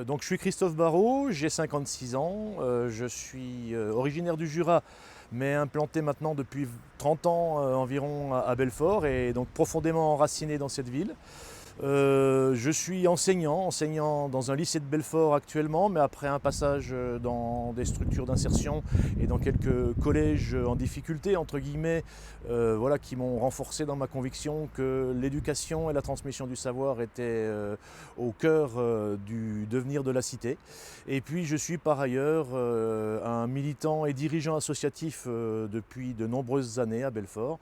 Donc je suis Christophe Barrault, j'ai 56 ans, je suis originaire du Jura, mais implanté maintenant depuis 30 ans environ à Belfort et donc profondément enraciné dans cette ville. Je suis enseignant dans un lycée de Belfort actuellement, mais après un passage dans des structures d'insertion et dans quelques collèges en difficulté, entre guillemets, voilà, qui m'ont renforcé dans ma conviction que l'éducation et la transmission du savoir étaient au cœur du devenir de la cité. Et puis je suis par ailleurs un militant et dirigeant associatif depuis de nombreuses années à Belfort.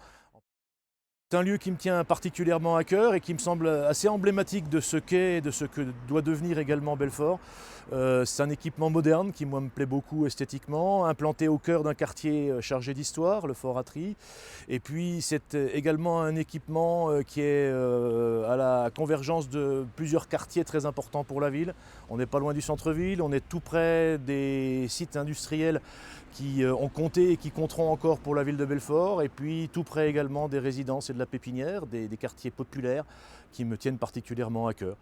C'est un lieu qui me tient particulièrement à cœur et qui me semble assez emblématique de ce qu'est et de ce que doit devenir également Belfort. C'est un équipement moderne qui, moi, me plaît beaucoup esthétiquement, implanté au cœur d'un quartier chargé d'histoire, le Fort Atry. Et puis, c'est également un équipement qui est à la convergence de plusieurs quartiers très importants pour la ville. On n'est pas loin du centre-ville, on est tout près des sites industriels qui ont compté et qui compteront encore pour la ville de Belfort, et puis tout près également des résidences et de la pépinière, des quartiers populaires qui me tiennent particulièrement à cœur.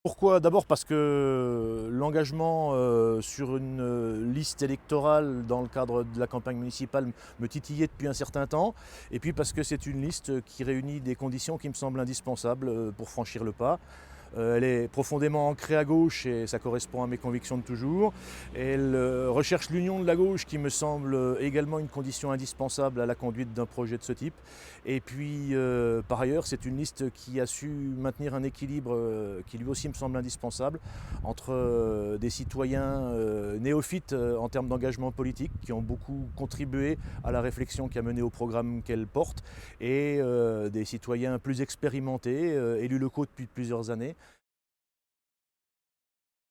Pourquoi? D'abord parce que l'engagement sur une liste électorale dans le cadre de la campagne municipale me titillait depuis un certain temps, et puis parce que c'est une liste qui réunit des conditions qui me semblent indispensables pour franchir le pas. Elle est profondément ancrée à gauche et ça correspond à mes convictions de toujours. Elle recherche l'union de la gauche qui me semble également une condition indispensable à la conduite d'un projet de ce type. Et puis par ailleurs, c'est une liste qui a su maintenir un équilibre qui lui aussi me semble indispensable entre des citoyens néophytes en termes d'engagement politique qui ont beaucoup contribué à la réflexion qui a mené au programme qu'elle porte, et des citoyens plus expérimentés, élus locaux depuis plusieurs années,